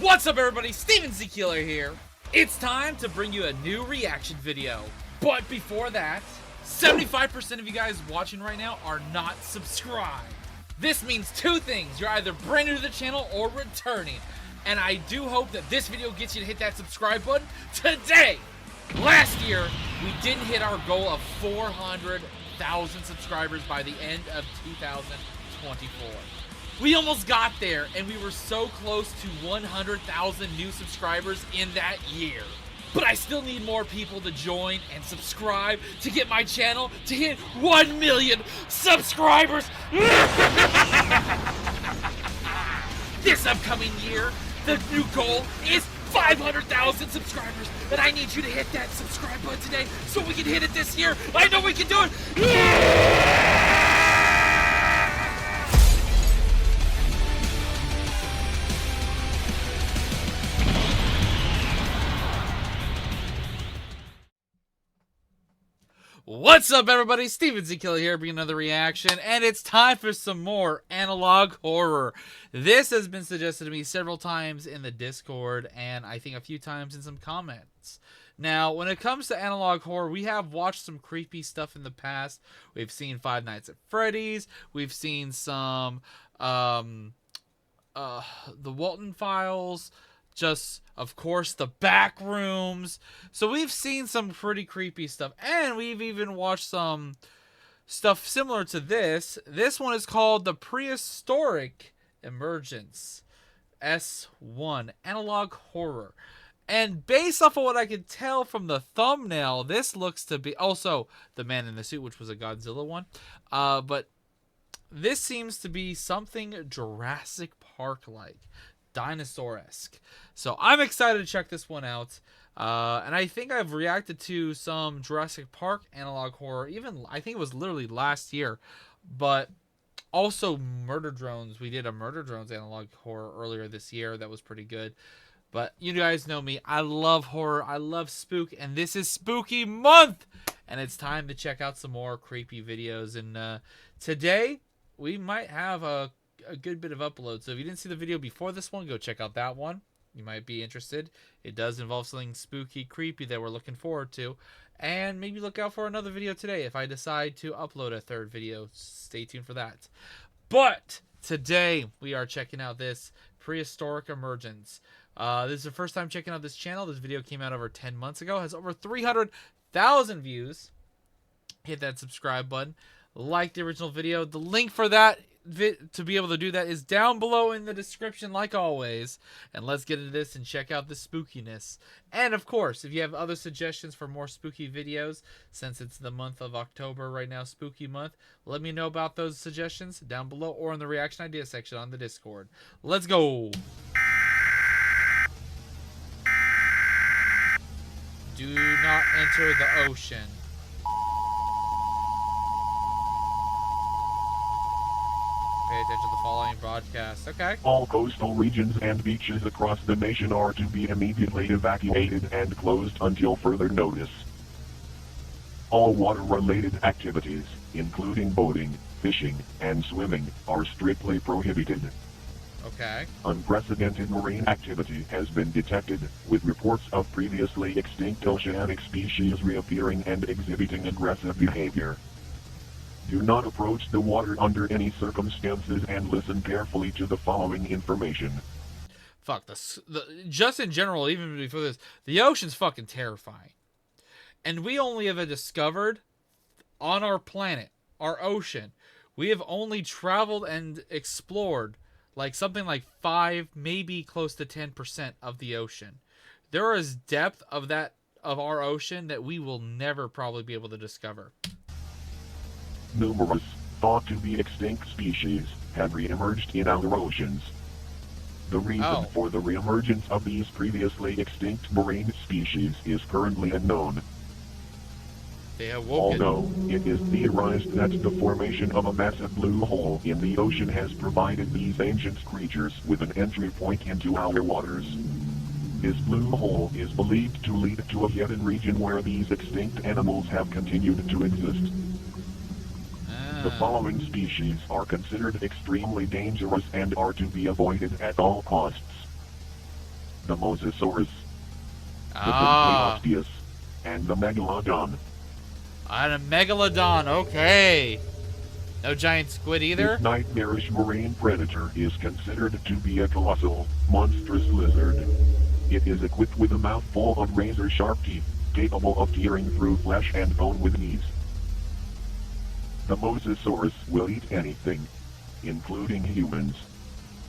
What's up everybody, Steven Zkeeler here. It's time to bring you a new reaction video. But before that, 75% of you guys watching right now are not subscribed. This means two things. You're either brand new to the channel or returning. And I do hope that this video gets you to hit that subscribe button today. Last year, we didn't hit our goal of 400,000 subscribers by the end of 2024. We almost got there, and we were so close to 100,000 new subscribers in that year. But I still need more people to join and subscribe to get my channel to hit 1 million subscribers. This upcoming year, the new goal is 500,000 subscribers, and I need you to hit that subscribe button today so we can hit it this year. I know we can do it. What's up everybody, Steven Zkeeler here bringing another reaction, and it's time for some more analog horror. This has been suggested to me several times in the Discord, and I think a few times in some comments. Now, when it comes to analog horror, we have watched some creepy stuff in the past. We've seen Five Nights at Freddy's, we've seen some, the Walton Files, just, of course, the back rooms. So we've seen some pretty creepy stuff. And we've even watched some stuff similar to this. This one is called the Prehistoric Emergence. S1. Analog horror. And based off of what I can tell from the thumbnail, this looks to be... Also, the man in the suit, which was a Godzilla one. But this seems to be something Jurassic Park-like. Dinosaur-esque. So I'm excited to check this one out. And I think I've reacted to some Jurassic Park analog horror, even I think it was literally last year. But also Murder Drones. We did a Murder Drones analog horror earlier this year that was pretty good. But you guys know me. I love horror. I love spook. And this is spooky month. And it's time to check out some more creepy videos. And today we might have a good bit of upload. So if you didn't see the video before this one, go check out that one. You might be interested. It does involve something spooky, creepy that we're looking forward to. And maybe look out for another video today if I decide to upload a third video. Stay tuned for that. But today we are checking out this Prehistoric Emergence. This is the first time checking out this channel. This video came out over 10 months ago. Has over 300,000 views. Hit that subscribe button. Like the original video. The link for that to be able to do that is down below in the description, like always. And let's get into this and check out the spookiness. And of course, if you have other suggestions for more spooky videos, since it's the month of October right now, spooky month, let me know about those suggestions down below or in the reaction idea section on the Discord. Let's go. Do not enter the ocean. Pay attention to the following broadcast. Okay. All coastal regions and beaches across the nation are to be immediately evacuated and closed until further notice. All water-related activities, including boating, fishing, and swimming, are strictly prohibited. Okay. Unprecedented marine activity has been detected, with reports of previously extinct oceanic species reappearing and exhibiting aggressive behavior. Do not approach the water under any circumstances and listen carefully to the following information. Fuck, just in general, even before this, the ocean's fucking terrifying. And we only have discovered on our planet, our ocean, we have only traveled and explored like something like 5, maybe close to 10% of the ocean. There is depth of our ocean that we will never probably be able to discover. Numerous, thought to be extinct species, have re-emerged in our oceans. The reason for the re-emergence of these previously extinct marine species is currently unknown. They have woken. Although, it is theorized that the formation of a massive blue hole in the ocean has provided these ancient creatures with an entry point into our waters. This blue hole is believed to lead to a hidden region where these extinct animals have continued to exist. The following species are considered extremely dangerous and are to be avoided at all costs. the Mosasaurus, the Ah, Dunkleosteus, and the Megalodon. and a Megalodon. Okay. No giant squid This either? nightmarish marine predator is considered to be a colossal, monstrous lizard. It is equipped with a mouthful of razor-sharp teeth, capable of tearing through flesh and bone with ease. The Mosasaurus will eat anything, including humans.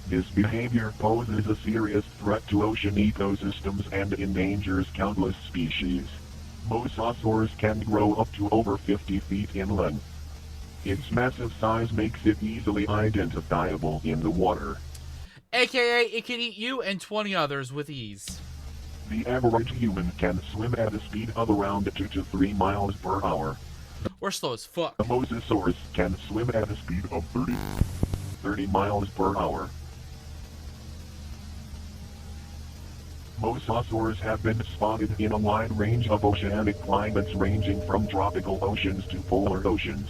This behavior poses a serious threat to ocean ecosystems and endangers countless species. Mosasaurus can grow up to over 50 feet in length. Its massive size makes it easily identifiable in the water. AKA, it can eat you and 20 others with ease. The average human can swim at a speed of around 2 to 3 miles per hour. We're slow as fuck. The Mosasaurus can swim at a speed of 30 miles per hour. Mosasaurs have been spotted in a wide range of oceanic climates ranging from tropical oceans to polar oceans.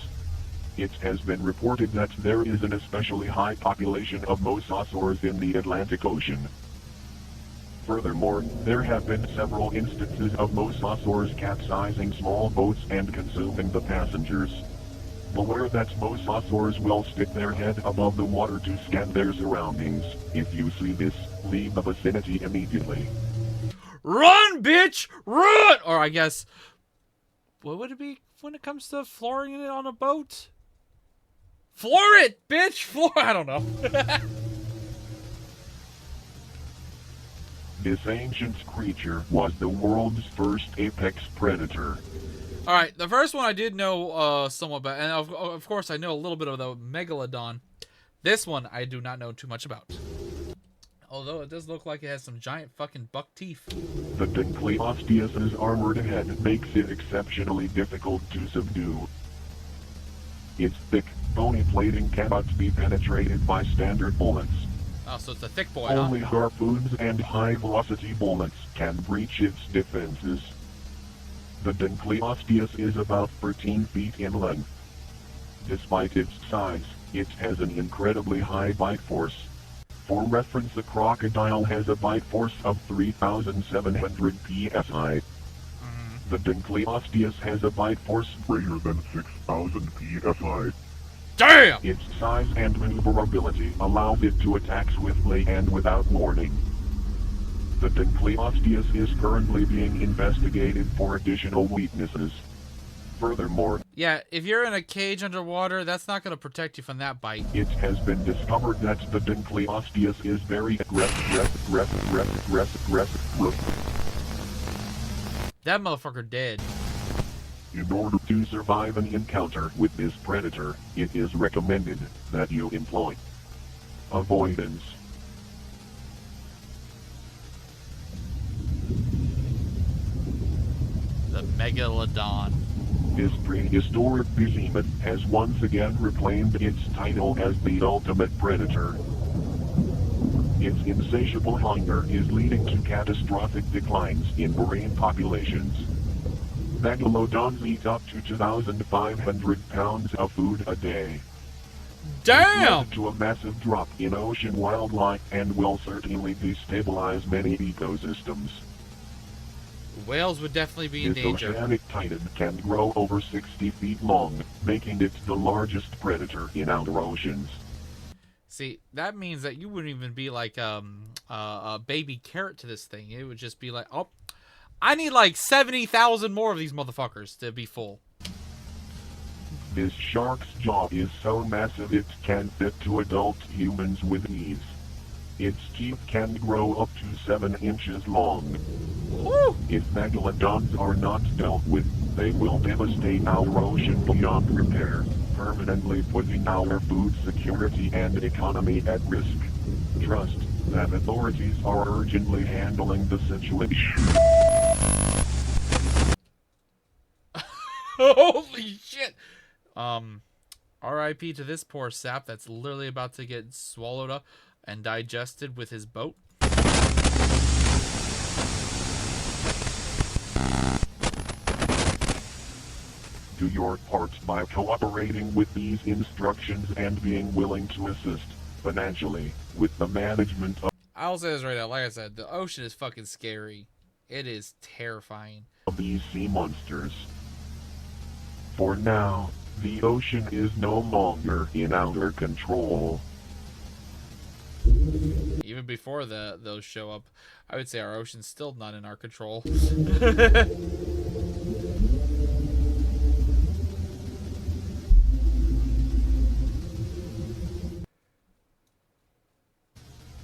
It has been reported that there is an especially high population of mosasaurs in the Atlantic Ocean. Furthermore, there have been several instances of mosasaurs capsizing small boats and consuming the passengers. Beware that mosasaurs will stick their head above the water to scan their surroundings. If you see this, leave the vicinity immediately. Run, bitch! Run! Or I guess, what would it be when it comes to flooring it on a boat? Floor it, bitch! Floor, I don't know. This ancient creature was the world's first apex predator. Alright, the first one I did know somewhat about, and of course I know a little bit of the Megalodon. This one I do not know too much about. Although it does look like it has some giant fucking buck teeth. The Dunkleosteus's armored head makes it exceptionally difficult to subdue. Its thick, bony plating cannot be penetrated by standard bullets. Oh, so it's a thick boy, Only huh? harpoons and high-velocity bullets can breach its defenses. The Dunkleosteus is about 13 feet in length. Despite its size, it has an incredibly high bite force. For reference, a crocodile has a bite force of 3,700 psi. The Dunkleosteus has a bite force greater than 6,000 psi. Damn! Its size and maneuverability allows it to attack swiftly and without warning. The Dunkleosteus is currently being investigated for additional weaknesses. Furthermore, Yeah, if you're in a cage underwater, that's not going to protect you from that bite. it has been discovered that the Dunkleosteus is very aggressive. That motherfucker dead. In order to survive an encounter with this predator, it is recommended that you employ avoidance. The Megalodon. This prehistoric behemoth has once again reclaimed its title as the ultimate predator. Its insatiable hunger is leading to catastrophic declines in marine populations. Megalodons eat up to 2,500 pounds of food a day. Damn! Led to a massive drop in ocean wildlife and will certainly destabilize many ecosystems. Whales would definitely be in This danger. oceanic titan can grow over 60 feet long, making it the largest predator in our oceans. See, that means that you wouldn't even be like a baby carrot to this thing. It would just be like, oh, I need like 70,000 more of these motherfuckers to be full. This shark's jaw is so massive it can fit 2 adult humans with ease. Its teeth can grow up to 7 inches long. Woo! If megalodons are not dealt with, they will devastate our ocean beyond repair, permanently putting our food security and economy at risk. Trust that authorities are urgently handling the situation. Holy shit! R.I.P. to this poor sap that's literally about to get swallowed up and digested with his boat. Do your part by cooperating with these instructions and being willing to assist, financially, with the management of I'll say this right now. Like I said, the ocean is fucking scary. It is terrifying. Of these sea monsters. For now, the ocean is no longer in our control. Even before those show up, I would say our ocean's still not in our control.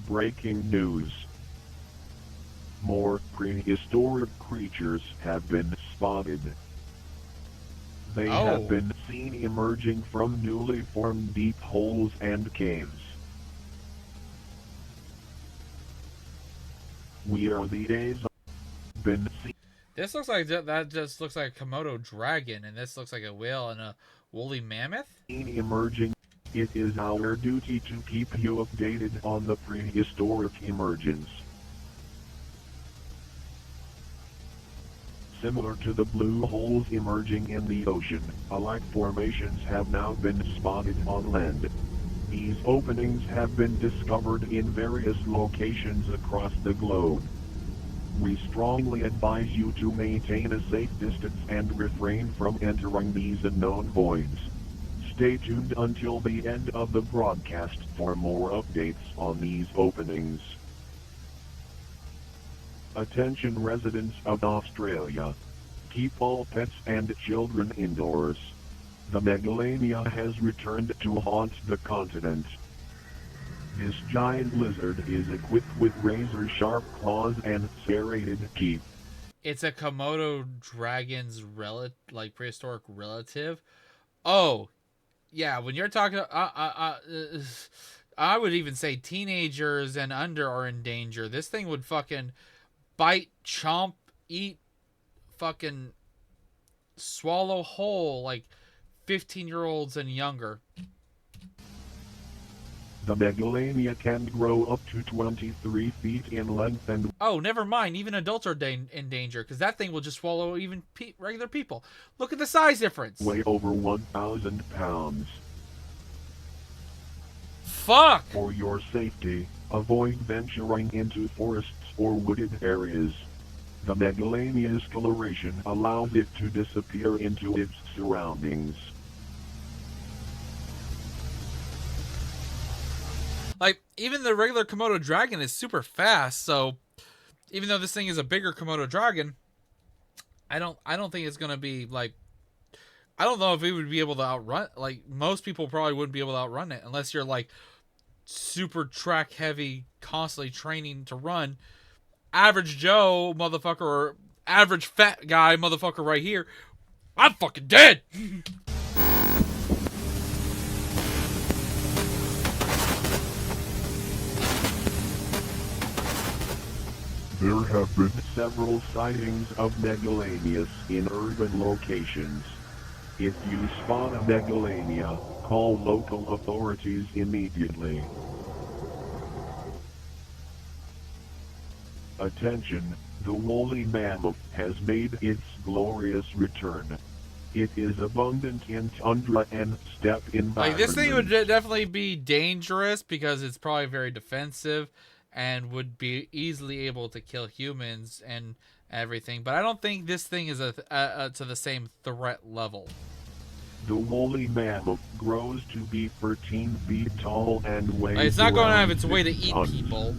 Breaking news. More prehistoric creatures have been spotted. They have been seen emerging from newly formed deep holes and caves. We are the days of been seen. This looks like that just looks like a Komodo dragon, and this looks like a whale and a woolly mammoth. Emerging. It is our duty to keep you updated on the prehistoric emergence. Similar to the blue holes emerging in the ocean, alike formations have now been spotted on land. These openings have been discovered in various locations across the globe. We strongly advise you to maintain a safe distance and refrain from entering these unknown voids. Stay tuned until the end of the broadcast for more updates on these openings. Attention residents of Australia. Keep all pets and children indoors. The Megalania has returned to haunt the continent. This giant lizard is equipped with razor-sharp claws and serrated teeth. It's a Komodo dragon's prehistoric relative. Oh, yeah. When you're talking, I would even say teenagers and under are in danger. This thing would fucking bite, chomp, eat, fucking swallow whole like 15-year-olds and younger. The Megalania can grow up to 23 feet in length and... Oh, never mind. Even adults are in danger, because that thing will just swallow even regular people. Look at the size difference. weigh over 1,000 pounds. Fuck! For your safety, avoid venturing into forests or wooded areas. The Megalania's coloration allows it to disappear into its surroundings. Like, even the regular Komodo dragon is super fast, so even though this thing is a bigger Komodo dragon, I don't think it's gonna be like, I don't know if it would be able to outrun, like, most people probably wouldn't be able to outrun it unless you're like super track heavy, constantly training to run. Average Joe motherfucker, or average fat guy motherfucker right here, I'm fucking dead. There have been several sightings of Megalanias in urban locations. If you spot a Megalania, call local authorities immediately. Attention, the woolly mammoth has made its glorious return. It is abundant in tundra and steppe environments. Like, this thing would definitely be dangerous because it's probably very defensive and would be easily able to kill humans and everything. But I don't think this thing is to the same threat level. The woolly mammoth grows to be 13 feet tall and weighs Like, it's not going out of its around way to 6 eat tons. people.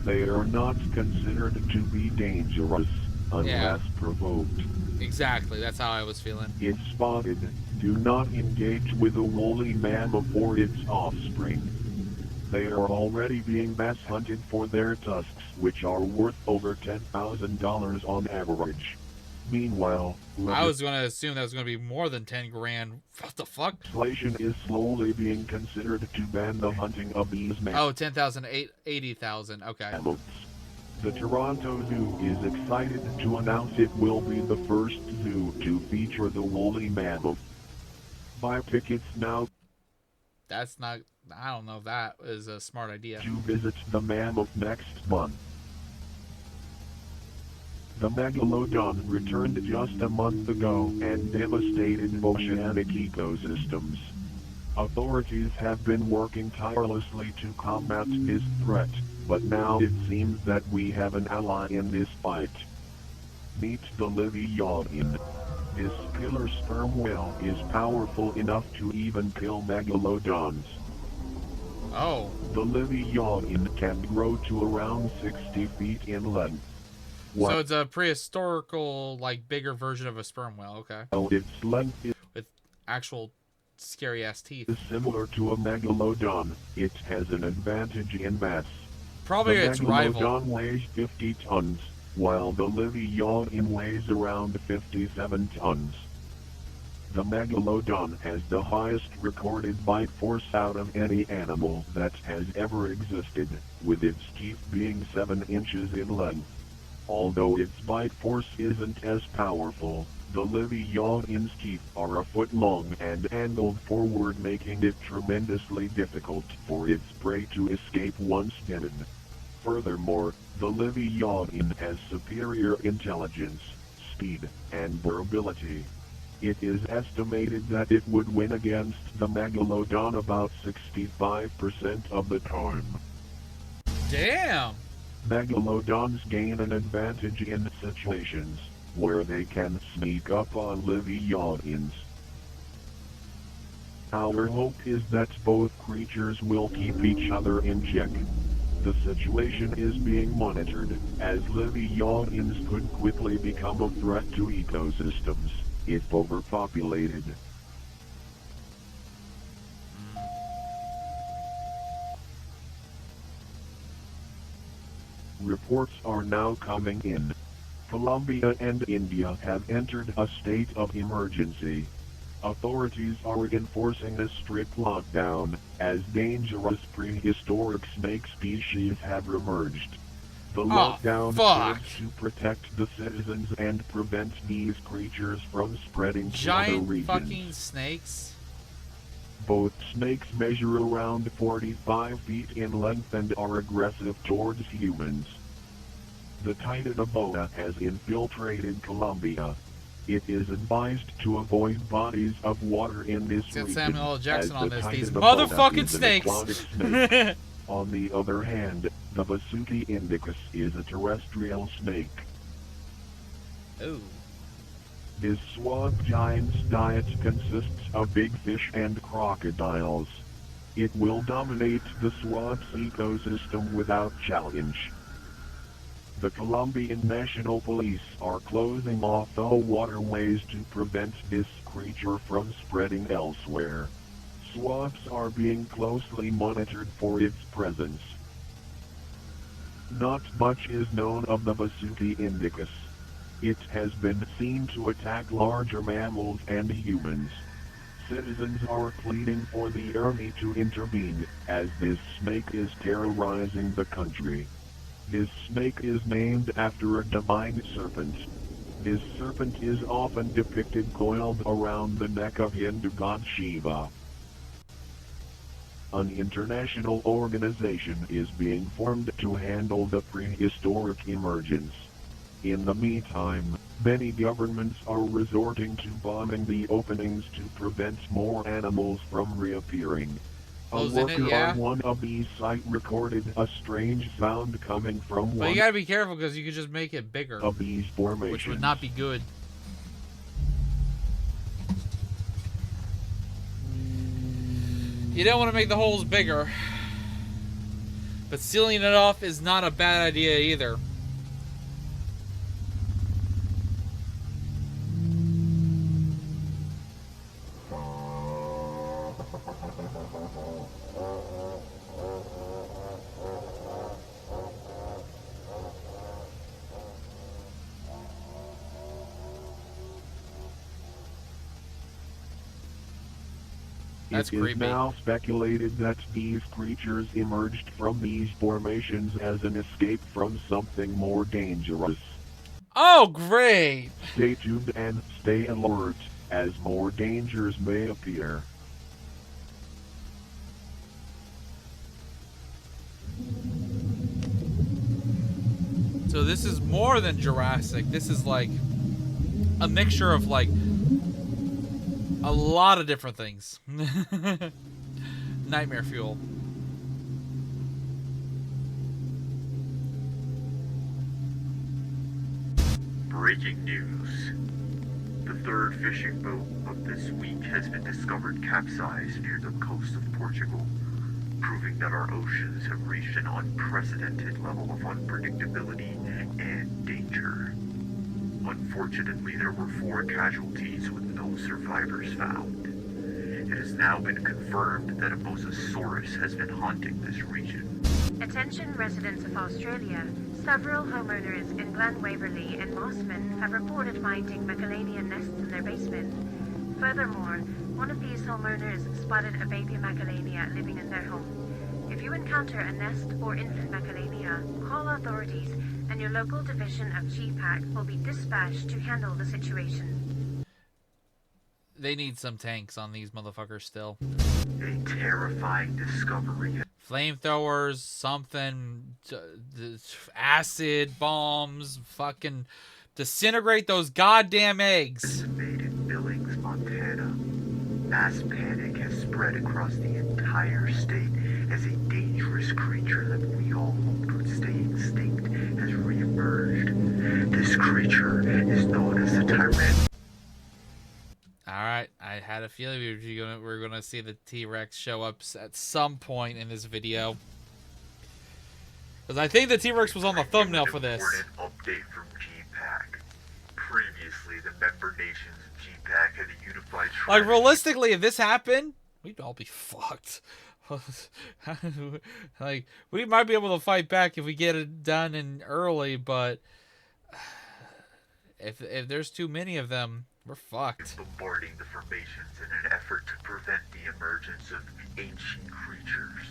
They are not considered to be dangerous unless provoked. Exactly, that's how I was feeling. If spotted, do not engage with a woolly mammoth or its offspring. They are already being mass hunted for their tusks, which are worth over $10,000 on average. Meanwhile, I was going to assume that was going to be more than 10 grand. What the fuck? legislation is slowly being considered to ban the hunting of these mammoths. Oh, 10,000, 80,000. Okay. The Toronto Zoo is excited to announce it will be the first zoo to feature the woolly mammoth. Buy tickets now That's not, I don't know if that is a smart idea. to visit the mammoth next month. The Megalodon returned just a month ago and devastated oceanic ecosystems. Authorities have been working tirelessly to combat this threat. But now it seems that we have an ally in this fight. Meet the Leviathan. This killer sperm whale is powerful enough to even kill megalodons. Oh. The Leviathan can grow to around 60 feet in length. So it's a prehistorical, like, bigger version of a sperm whale, okay. While its length is With actual scary-ass teeth. similar to a megalodon, it has an advantage in mass. Probably The its rival. Megalodon weighs 50 tons, while the Leviathan weighs around 57 tons. The Megalodon has the highest recorded bite force out of any animal that has ever existed, with its teeth being 7 inches in length. Although its bite force isn't as powerful, the Leviathan's teeth are a foot long and angled forward, making it tremendously difficult for its prey to escape once bitten. Furthermore, the Leviathan has superior intelligence, speed, and durability. It is estimated that it would win against the Megalodon about 65% of the time. Damn! Megalodons gain an advantage in situations where they can sneak up on Leviathans. Our hope is that both creatures will keep each other in check. The situation is being monitored, as Leviathans could quickly become a threat to ecosystems if overpopulated. Reports are now coming in. Colombia and India have entered a state of emergency. Authorities are enforcing a strict lockdown, as dangerous prehistoric snake species have emerged. The lockdown serves to protect the citizens and prevent these creatures from spreading to other regions. Giant fucking snakes? Both snakes measure around 45 feet in length and are aggressive towards humans. The Thylacoleo has infiltrated Colombia. It is advised to avoid bodies of water in this region, Samuel L. Jackson on this. These Thylacoleo motherfucking is an snakes! aquatic snake. On the other hand, the Vasuki indicus is a terrestrial snake. Ooh. This swamp giant's diet consists of big fish and crocodiles. It will dominate the swamp's ecosystem without challenge. The Colombian National Police are closing off the waterways to prevent this creature from spreading elsewhere. Swamps are being closely monitored for its presence. Not much is known of the Vasuki indicus. It has been seen to attack larger mammals and humans. Citizens are pleading for the army to intervene, as this snake is terrorizing the country. This snake is named after a divine serpent. This serpent is often depicted coiled around the neck of Hindu god Shiva. An international organization is being formed to handle the prehistoric emergence. In the meantime, many governments are resorting to bombing the openings to prevent more animals from reappearing. A worker on one of these sites recorded a strange sound coming from one. But you gotta be careful because you could just make it bigger, of these formations, which would not be good. You don't want to make the holes bigger, but sealing it off is not a bad idea either. That's It is creepy. now speculated that these creatures emerged from these formations as an escape from something more dangerous. Oh, great! Stay tuned and stay alert, as more dangers may appear. So this is more than Jurassic. This is like a mixture of like a lot of different things. Nightmare fuel. Breaking news. The third fishing boat of this week has been discovered capsized near the coast of Portugal, proving that our oceans have reached an unprecedented level of unpredictability and danger. Unfortunately, there were 4 casualties with no survivors found. It has now been confirmed that a mosasaurus has been haunting this region. Attention residents of Australia. Several homeowners in Glen Waverley and Mossman have reported finding Megalania nests in their basement. Furthermore, one of these homeowners spotted a baby Megalania living in their home. If you encounter a nest or infant Megalania, call authorities and your local division of GPAC will be dispatched to handle the situation. They need some tanks on these motherfuckers still. A terrifying discovery. Flamethrowers, something, acid bombs, fucking disintegrate those goddamn eggs. Made in Billings, Montana. Mass panic has spread across the entire state as a dangerous creature that we all hoped would stay extinct has reemerged. This creature is known as the Tyrannosaurus. Alright, I had a feeling we're gonna see the T-Rex show up at some point in this video. Because I think the T-Rex was on the thumbnail for this. Important update from GPAC. Previously, the member nations of GPAC had a unified... Like, realistically, if this happened, we'd all be fucked. Like, we might be able to fight back if we get it done in early, but... If there's too many of them... we're fucked. Bombarding the formations in an effort to prevent the emergence of ancient creatures.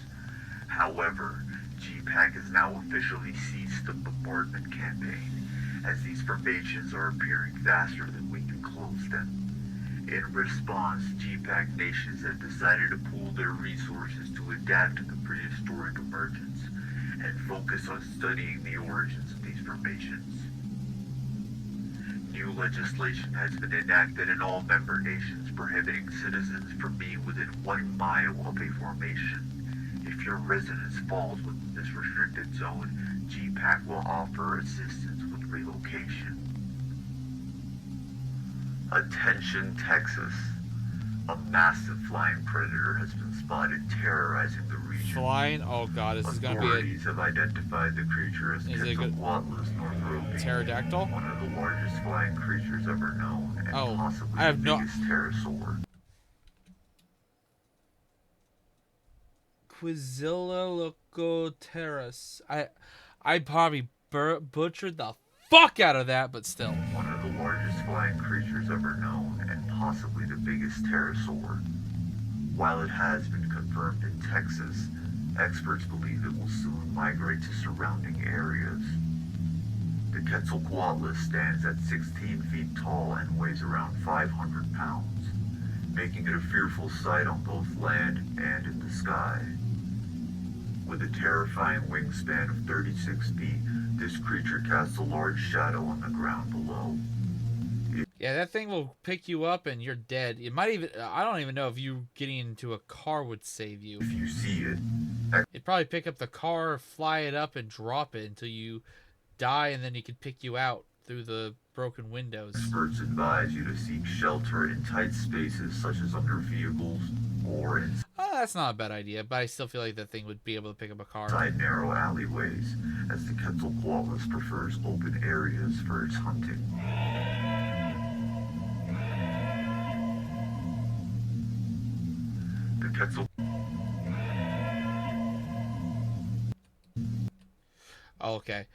However, GPAC has now officially ceased the bombardment campaign, as these formations are appearing faster than we can close them. In response, GPAC nations have decided to pool their resources to adapt to the prehistoric emergence and focus on studying the origins of these formations. New legislation has been enacted in all member nations prohibiting citizens from being within 1 mile of a formation. If your residence falls within this restricted zone, GPAC will offer assistance with relocation. Attention, Texas. A massive flying predator has been spotted terrorizing the region. Flying? Oh god, this is gonna be Authorities have identified the creature as Quetzalcoatlus northropi, pterodactyl? one of the largest flying creatures ever known, and possibly I have the biggest pterosaur. Thylacoleo. I probably butchered the fuck out of that, but still. One of the largest flying creatures ever known, and possibly the biggest pterosaur. While it has been confirmed in Texas, experts believe it will soon migrate to surrounding areas. The Quetzalcoatlus stands at 16 feet tall and weighs around 500 pounds, making it a fearful sight on both land and in the sky. With a terrifying wingspan of 36 feet, this creature casts a large shadow on the ground below. Yeah, that thing will pick you up and you're dead. It might even... I don't even know if you getting into a car would save you. If you see it... It'd probably pick up the car, fly it up, and drop it until you die, and then he could pick you out through the broken windows. Experts advise you to seek shelter in tight spaces such as under vehicles or in... that's not a bad idea, but I still feel like that thing would be able to pick up a car. ...side narrow alleyways, as the Quetzalcoatlus prefers open areas for its hunting. The Quetzal... Oh, okay.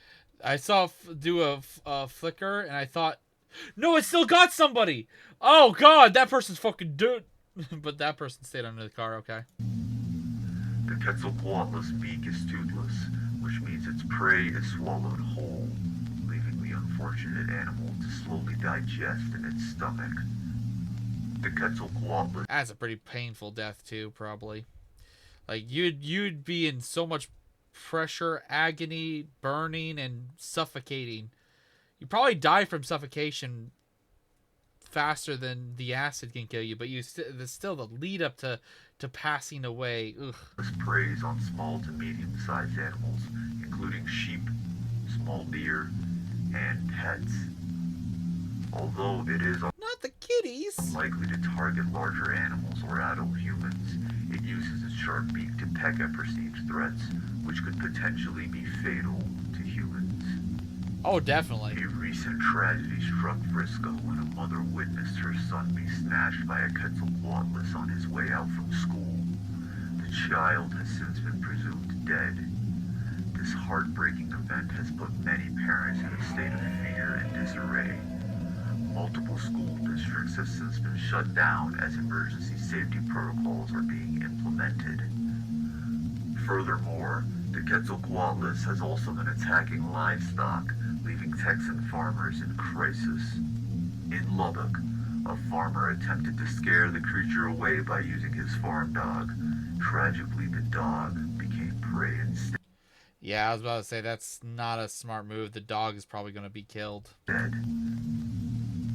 I saw do a flicker, and I thought, no, it still got somebody! Oh, God, that person's fucking dead. But that person stayed under the car, okay. The Quetzalcoatlus beak is toothless, which means its prey is swallowed whole, leaving the unfortunate animal to slowly digest in its stomach. The Quetzalcoatlus... That's a pretty painful death, too, probably. Like, you'd be in so much pressure, agony, burning, and suffocating. You probably die from suffocation faster than the acid can kill you, but there's still the lead up to passing away. Ugh. This preys on small to medium-sized animals, including sheep, small deer, and pets. Although it is Not the kitties. unlikely to target larger animals or adult humans, it uses its sharp beak to peck at perceived threats, which could potentially be fatal to humans. Oh, definitely. A recent tragedy struck Frisco when a mother witnessed her son be snatched by a Quetzalcoatlus on his way out from school. The child has since been presumed dead. This heartbreaking event has put many parents in a state of fear and disarray. Multiple school districts have since been shut down as emergency safety protocols are being implemented. Furthermore, the Quetzalcoatlus has also been attacking livestock, leaving Texan farmers in crisis. In Lubbock, a farmer attempted to scare the creature away by using his farm dog. Tragically, the dog became prey instead. Yeah, I was about to say that's not a smart move. The dog is probably going to be killed.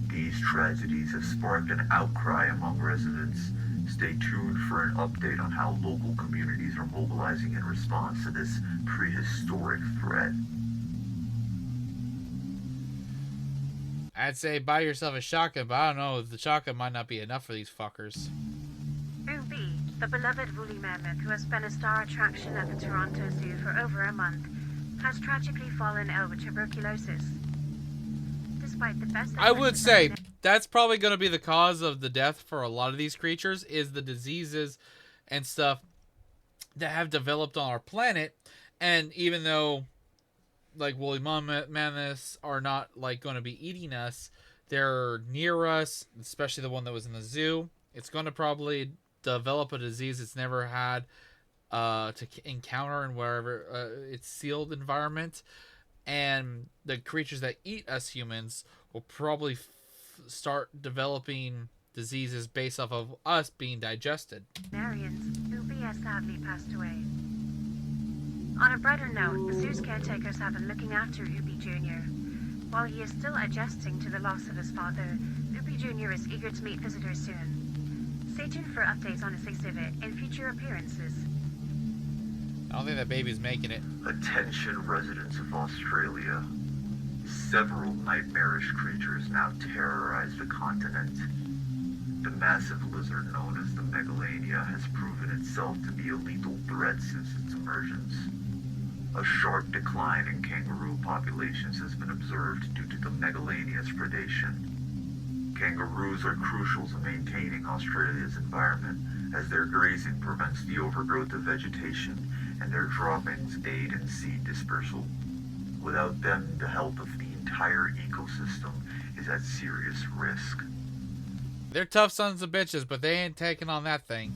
These tragedies have sparked an outcry among residents. Stay tuned for an update on how local communities are mobilizing in response to this prehistoric threat. I'd say buy yourself a shotgun, but I don't know. The shotgun might not be enough for these fuckers. Ubi, the beloved woolly mammoth who has been a star attraction at the Toronto Zoo for over a month, has tragically fallen ill with tuberculosis. Despite the best I would efforts of say that's probably going to be the cause of the death for a lot of these creatures, is the diseases and stuff that have developed on our planet. And even though like woolly mammoths are not like going to be eating us, they're near us, especially the one that was in the zoo. It's going to probably develop a disease it's never had to encounter in wherever its sealed environment. And the creatures that eat us humans will probably start developing diseases based off of us being digested. Veterinarians, Ubi has sadly passed away. On a brighter note, the zoo's caretakers have been looking after Ubi Jr. While he is still adjusting to the loss of his father, Ubi Jr. is eager to meet visitors soon. Stay tuned for updates on his exhibit and future appearances. I don't think that baby's making it. Attention residents of Australia. Several nightmarish creatures now terrorize the continent. The massive lizard known as the Megalania has proven itself to be a lethal threat since its emergence. A sharp decline in kangaroo populations has been observed due to the Megalania's predation. Kangaroos are crucial to maintaining Australia's environment, as their grazing prevents the overgrowth of vegetation and their droppings aid in seed dispersal. Without them, the health of the entire ecosystem is at serious risk. They're tough sons of bitches, but they ain't taking on that thing.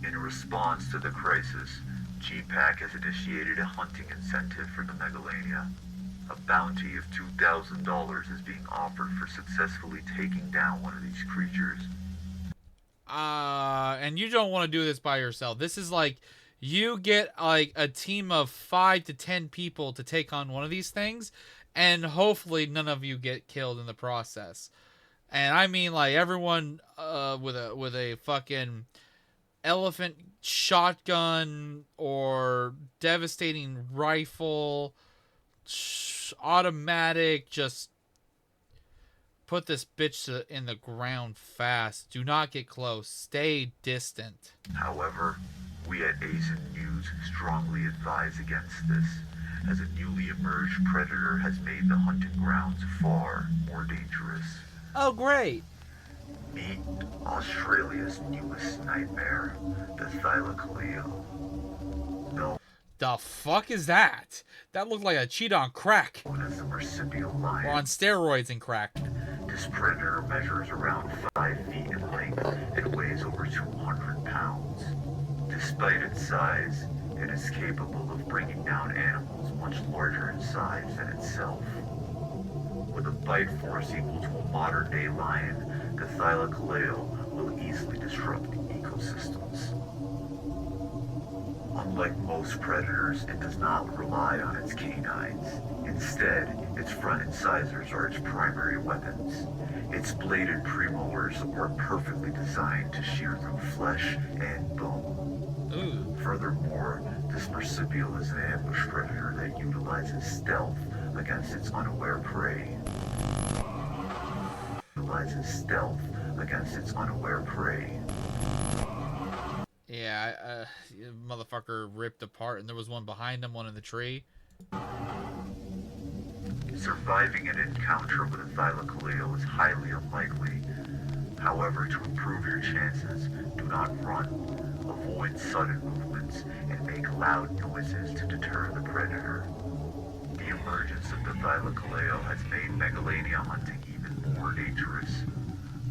In response to the crisis, GPAC has initiated a hunting incentive for the Megalania. A bounty of $2,000 is being offered for successfully taking down one of these creatures. And you don't want to do this by yourself. This is like, you get like a team of 5 to 10 people to take on one of these things, and hopefully none of you get killed in the process. And I mean like everyone with a fucking elephant shotgun or devastating rifle, automatic, just put this bitch in the ground fast. Do not get close. Stay distant. However, we at Asian News strongly advise against this, as a newly emerged predator has made the hunting grounds far more dangerous. Oh, great. Meet Australia's newest nightmare, the Thylacoleo. Known The fuck is that? That looked like a cheetah on crack. as the marsupial Or lion, on steroids and crack. this predator measures around 5 feet in length and weighs over 200 pounds. Despite its size, it is capable of bringing down animals much larger in size than itself. With a bite force equal to a modern-day lion, the Thylacoleo will easily disrupt ecosystems. Unlike most predators, it does not rely on its canines. Instead, its front incisors are its primary weapons. Its bladed premolars are perfectly designed to shear through flesh and bone. Ooh. Furthermore, this marsupial is an ambush predator that utilizes stealth against its unaware prey. utilizes stealth against its unaware prey. Yeah, motherfucker ripped apart, and there was one behind him, one in the tree. Surviving an encounter with a Thylacoleo is highly unlikely. However, to improve your chances, do not run, avoid sudden movements, and make loud noises to deter the predator. The emergence of the Thylacoleo has made Megalania hunting even more dangerous.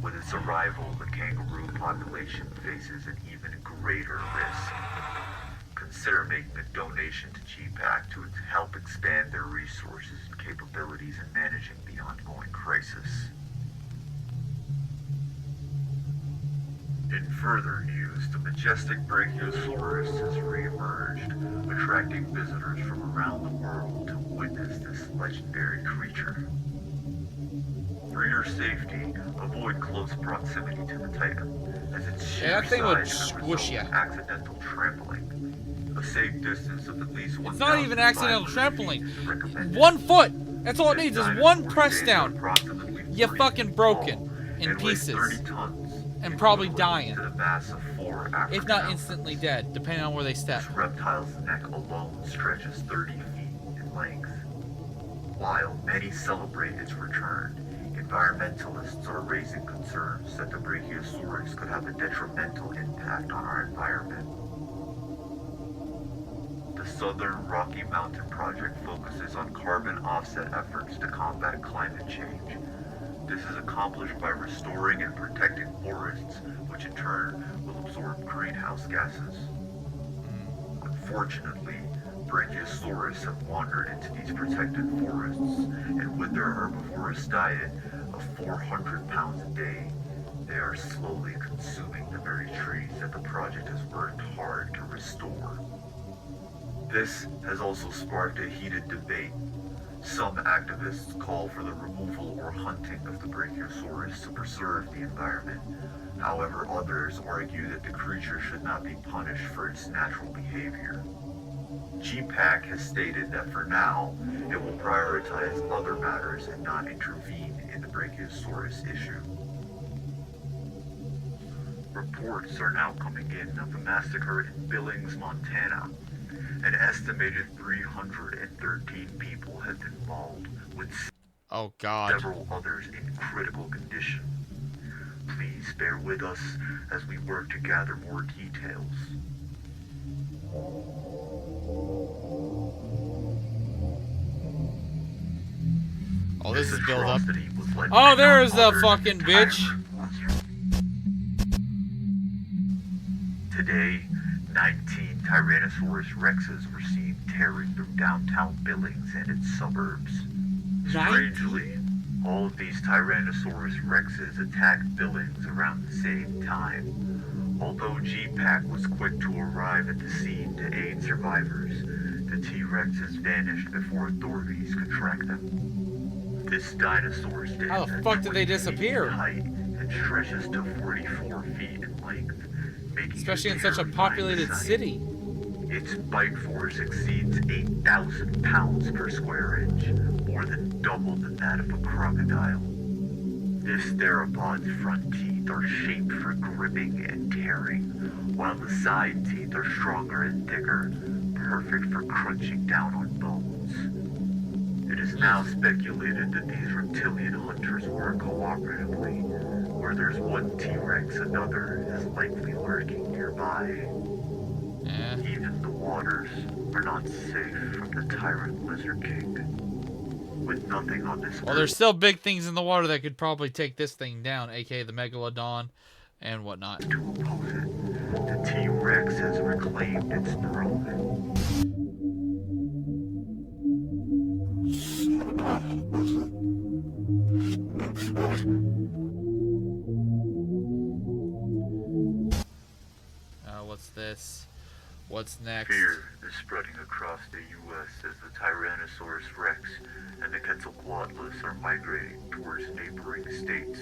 With its arrival, the kangaroo population faces an even greater risk. Consider making a donation to GPAC to help expand their resources and capabilities in managing the ongoing crisis. In further news, the majestic Brachiosaurus has re-emerged, attracting visitors from around the world to witness this legendary creature. For your safety, avoid close proximity to the Titan, as its sheer that thing would size could squish result in ya. accidental trampling. A safe distance of at least 1,000 It's not even accidental 500 trampling. feet is recommended. 1 foot. That's all it This needs is dinosaur one press stands down. approximately You 40 fucking feet broken tall in and weighs 30 pieces. tons, And probably equivalent dying. to the mass of 4 African If not elephants. instantly dead, depending on where they step. This reptile's neck alone stretches 30 feet in length. While many celebrate its return, environmentalists are raising concerns that the Brachiosaurus could have a detrimental impact on our environment. The Southern Rocky Mountain Project focuses on carbon offset efforts to combat climate change. This is accomplished by restoring and protecting forests, which in turn will absorb greenhouse gases. Unfortunately, Brachiosaurus have wandered into these protected forests, and with their herbivorous diet of 400 pounds a day, they are slowly consuming the very trees that the project has worked hard to restore. This has also sparked a heated debate. Some activists call for the removal or hunting of the Brachiosaurus to preserve the environment. However, others argue that the creature should not be punished for its natural behavior. GPAC has stated that for now, it will prioritize other matters and not intervene in the Brachiosaurus issue. Reports are now coming in of a massacre in Billings, Montana. An estimated 313 people have been mauled, with Oh God. several others in critical condition. Please bear with us as we work to gather more details. Oh, this is build up. atrocity was led Oh, by there's none the other fucking than bitch. Today, 19 Tyrannosaurus rexes were seen tearing through downtown Billings and its suburbs. Strangely, all of these Tyrannosaurus rexes attacked Billings around the same time. Although GPAC was quick to arrive at the scene to aid survivors, the T-Rexes vanished before authorities could track them. This dinosaur stands How the at fuck did they 20 feet disappear? in height and stretches to 44 feet in length, making Especially it in such a terrifying populated sight. city. Its bite force exceeds 8,000 pounds per square inch, more than double than that of a crocodile. This theropod's front teeth are shaped for gripping and tearing, while the side teeth are stronger and thicker, perfect for crunching down on bones. It is now speculated that these reptilian hunters work cooperatively. Where there's one T-Rex, another is likely lurking nearby. Yeah. Even the waters are not safe from the tyrant Lizard King. With nothing on this Well, there's still big things in the water that could probably take this thing down, aka the Megalodon and whatnot. to oppose it, the T-Rex has reclaimed its throne. What's this? What's next? Fear is spreading across the U.S. as the Tyrannosaurus rex and the Quetzalcoatlus are migrating towards neighboring states.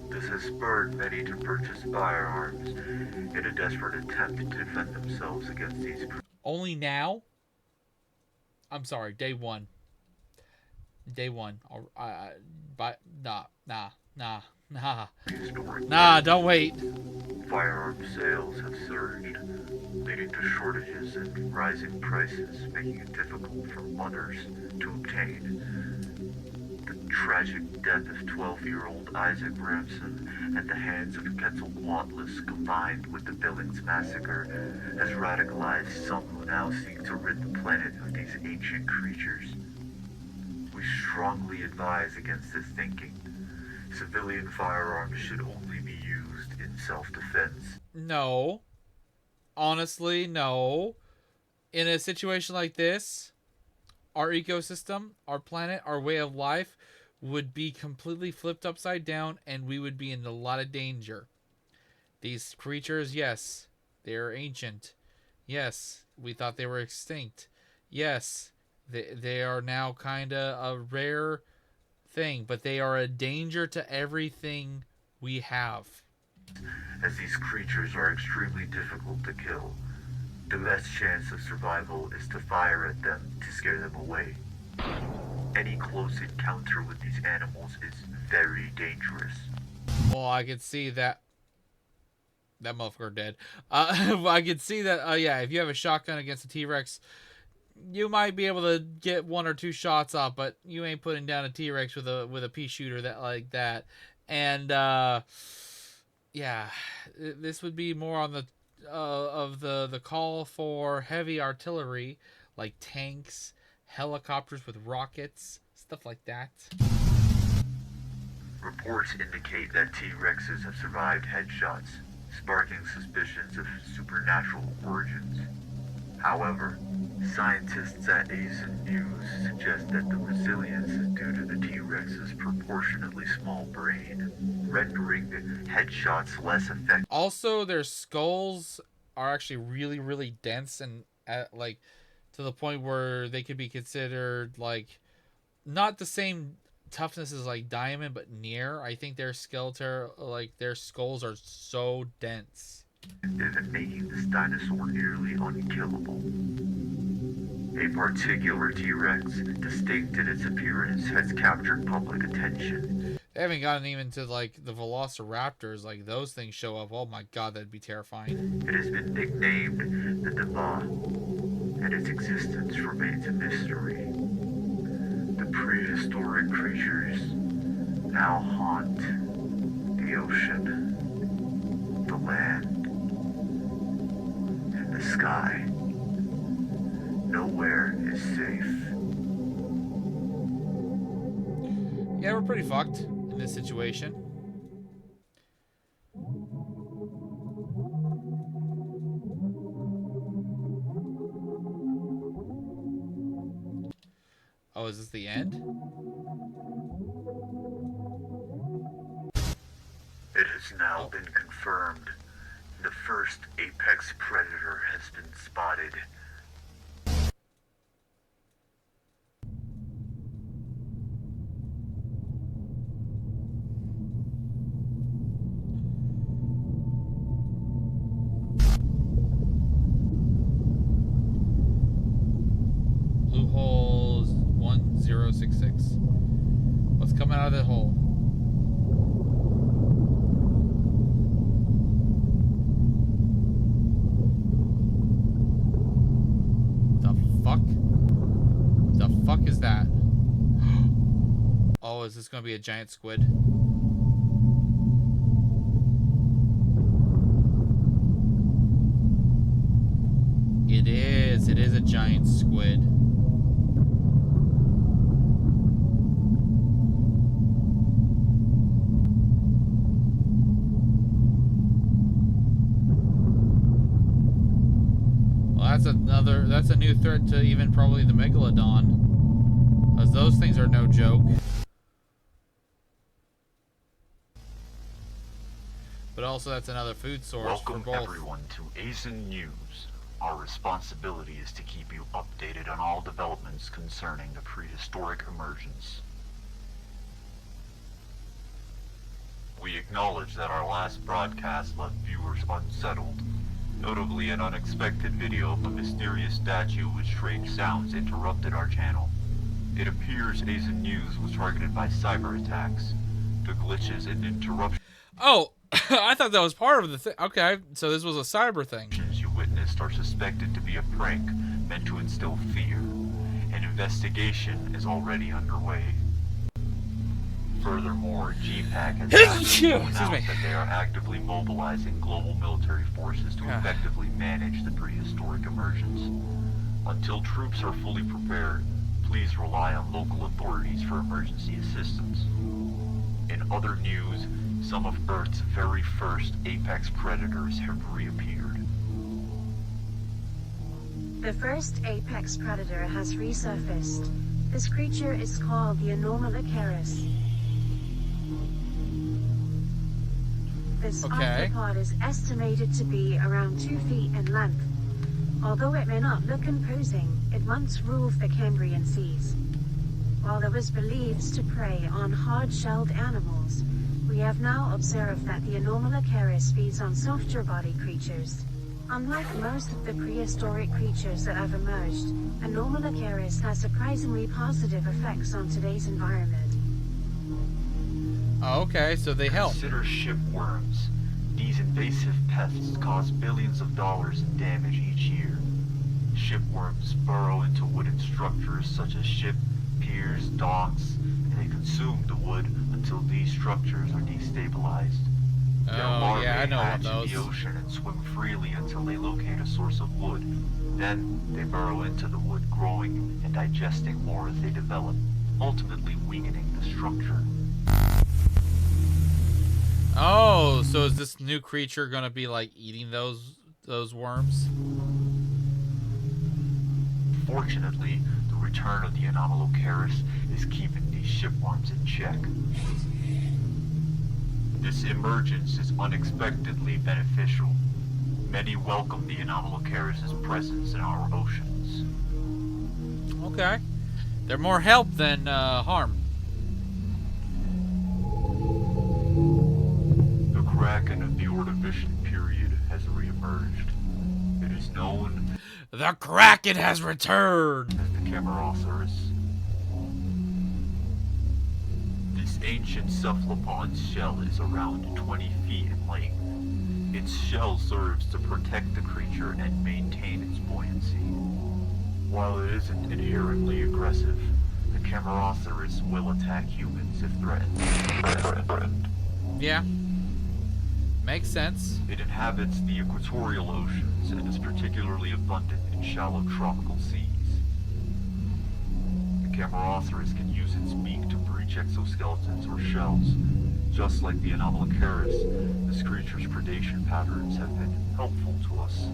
This has spurred many to purchase firearms in a desperate attempt to defend themselves against these. Only now? I'm sorry, day one. Day one. But nah. Nah, don't wait. Firearm sales have surged, leading to shortages and rising prices, making it difficult for mothers to obtain. The tragic death of 12-year-old Isaac Ramson at the hands of Quetzalcoatlus, combined with the Billings massacre, has radicalized some who now seek to rid the planet of these ancient creatures. We strongly advise against this thinking. Civilian firearms should only be used in self-defense. No. Honestly, no. In a situation like this, our ecosystem, our planet, our way of life would be completely flipped upside down, and we would be in a lot of danger. These creatures, yes, they're ancient. Yes, we thought they were extinct. Yes, they are now kind of a rare thing, but they are a danger to everything we have. As these creatures are extremely difficult to kill, the best chance of survival is to fire at them to scare them away. Any close encounter with these animals is very dangerous. Well, I could see that motherfucker dead. I could see that. Yeah, if you have a shotgun against a T-Rex, you might be able to get 1 or 2 shots off, but you ain't putting down a T-Rex with a pea shooter that like that. And yeah, this would be more on the of the call for heavy artillery, like tanks, helicopters with rockets, stuff like that. Reports indicate that T-Rexes have survived headshots, sparking suspicions of supernatural origins. However, scientists at ASIN News suggest that the resilience is due to the T-Rex's proportionately small brain, rendering headshots less effective. Also, their skulls are actually really, really dense and like to the point where they could be considered like not the same toughness as like diamond, but near. I think their skeleton, like their skulls, are so dense, and making this dinosaur nearly unkillable. A particular T-Rex, distinct in its appearance, has captured public attention. They haven't gotten even to like the velociraptors. Like those things show up. Oh my god, that'd be terrifying. It has been nicknamed the Diva, and its existence remains a mystery. The prehistoric creatures now haunt the ocean, the land, and the sky. Nowhere is safe. Yeah, we're pretty fucked in this situation. Oh, is this the end? It has now been confirmed. The first apex predator has been spotted. Blue holes 1066. What's coming out of that hole? The fuck is that? Oh, is this gonna be a giant squid? It is a giant squid. Well, that's a new threat to even probably the Megalodon, as those things are no joke. But also that's another food source. Welcome for both. everyone to ASIN News. Our responsibility is to keep you updated on all developments concerning the prehistoric emergence. We acknowledge that our last broadcast left viewers unsettled. Notably, an unexpected video of a mysterious statue with strange sounds interrupted our channel. It appears ASIN News was targeted by cyber attacks. The glitches and interruptions Oh, I thought that was part of the thing. Okay, so this was a cyber thing. you witnessed are suspected to be a prank meant to instill fear. An investigation is already underway. Furthermore, GPAC has announced that they are actively mobilizing global military forces to effectively manage the prehistoric emergence. Until troops are fully prepared, please rely on local authorities for emergency assistance. In other news, some of Earth's very first apex predators have reappeared. The first apex predator has resurfaced. This creature is called the Anomalocaris. This arthropod is estimated to be around 2 feet in length. Although it may not look imposing, it once ruled the Cambrian seas. While it was believed to prey on hard-shelled animals, we have now observed that the Anomalocaris feeds on softer-bodied creatures. Unlike most of the prehistoric creatures that have emerged, Anomalocaris has surprisingly positive effects on today's environment. Oh, okay, so they help. Consider shipworms. These invasive pests cause billions of dollars in damage each year. Shipworms burrow into wooden structures such as ship, piers, docks, and they consume the wood until these structures are destabilized. Their larvae yeah, I know hatch about those. in the ocean and swim freely until they locate a source of wood. Then they burrow into the wood, growing and digesting more as they develop, ultimately weakening the structure. Oh, so is this new creature gonna be like eating those worms? Fortunately, the return of the Anomalocaris is keeping these shipworms in check. This emergence is unexpectedly beneficial. Many welcome the Anomalocaris' presence in our oceans. Okay. They're more help than harm. The Kraken of the Ordovician period has reemerged. It is known The Kraken has returned! as the Camerosaurus. This ancient cephalopod's shell is around 20 feet in length. Its shell serves to protect the creature and maintain its buoyancy. While it isn't inherently aggressive, the Camerosaurus will attack humans if threatened. Yeah. Makes sense. It inhabits the equatorial oceans and is particularly abundant in shallow tropical seas. The Camerosaurus can use its beak to breach exoskeletons or shells. Just like the Anomalocaris, this creature's predation patterns have been helpful to us.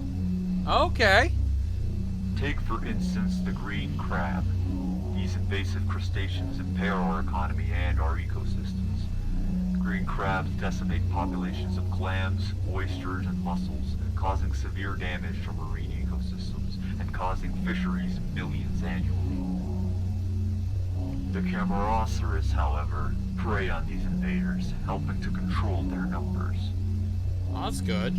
Okay. Take, for instance, the green crab. These invasive crustaceans impair our economy and our ecosystems. Green crabs decimate populations of clams, oysters, and mussels, causing severe damage to marine ecosystems and causing fisheries millions annually. The Camerosaurus, however, prey on these invaders, helping to control their numbers. Well, that's good.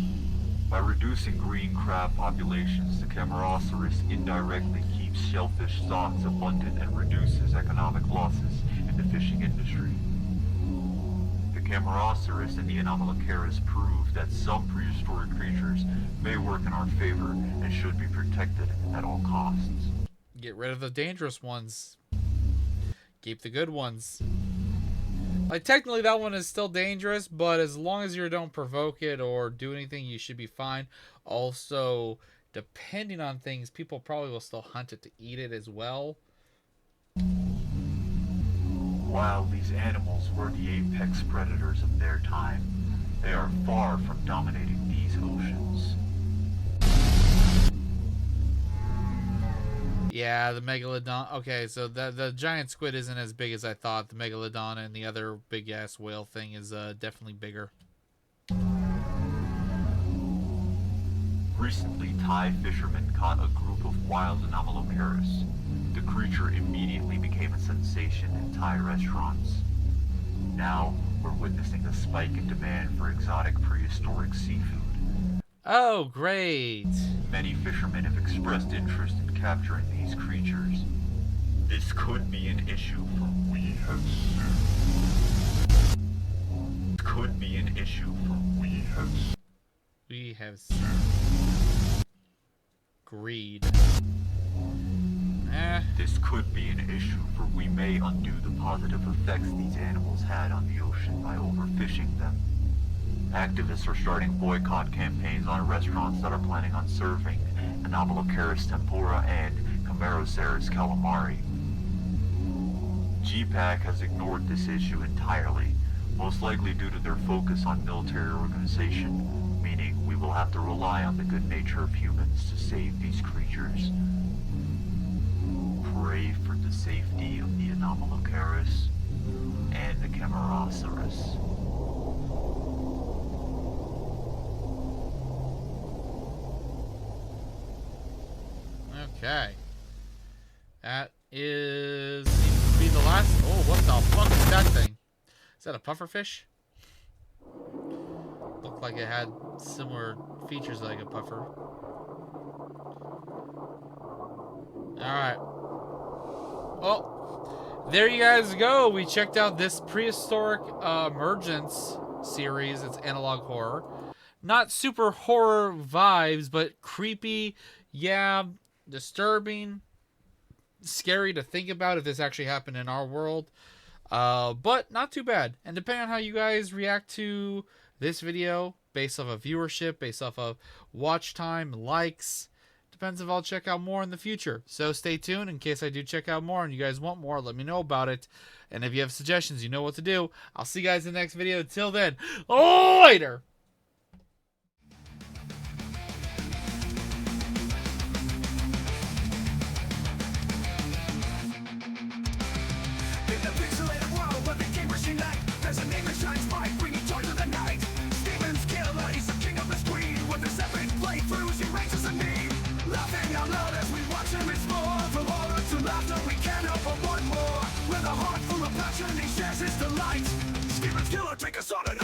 By reducing green crab populations, the Camerosaurus indirectly keeps shellfish stocks abundant and reduces economic losses in the fishing industry. The Camerosaurus and the Anomalocaris prove that some prehistoric creatures may work in our favor and should be protected at all costs. Get rid of the dangerous ones. Keep the good ones. Like, technically that one is still dangerous, but as long as you don't provoke it or do anything, you should be fine. Also, depending on things, people probably will still hunt it to eat it as well. While these animals were the apex predators of their time, they are far from dominating these oceans. Yeah, the Megalodon. Okay, so the giant squid isn't as big as I thought. The Megalodon and the other big-ass whale thing is definitely bigger. Recently, Thai fishermen caught a group of wild Anomalocaris. The creature immediately became a sensation in Thai restaurants. Now, we're witnessing a spike in demand for exotic prehistoric seafood. Oh, great. Many fishermen have expressed interest in capturing these creatures. This could be an issue for we have soon. could be an issue for We have greed. This could be an issue, for we may undo the positive effects these animals had on the ocean by overfishing them. Activists are starting boycott campaigns on restaurants that are planning on serving Anomalocaris tempura and Chimeroceras calamari. GPAC has ignored this issue entirely, most likely due to their focus on military organization, meaning we will have to rely on the good nature of humans to save these creatures. Pray for the safety of the Anomalocaris and the Chimeroceras. Okay. That seems to be the last. Oh, what the fuck is that thing? Is that a pufferfish? Looked like it had similar features like a puffer. Alright. Well, there you guys go. We checked out this Prehistoric Emergence series. It's analog horror. Not super horror vibes, but creepy. Yeah, disturbing. Scary to think about if this actually happened in our world. But not too bad. And depending on how you guys react to this video, based off of viewership, based off of watch time, likes, depends if I'll check out more in the future. So stay tuned in case I do check out more and you guys want more. Let me know about it. And if you have suggestions, you know what to do. I'll see you guys in the next video. Until then, later! There's a name that shines bright, bringing joy to the night. Steven's killer, he's the king of the screen. With his epic playthroughs, he ranks us in need. Laughing out loud as we watch him explore. From horror to laughter, we can't help but want more. With a heart full of passion, he shares his delight. Steven's killer, take us on an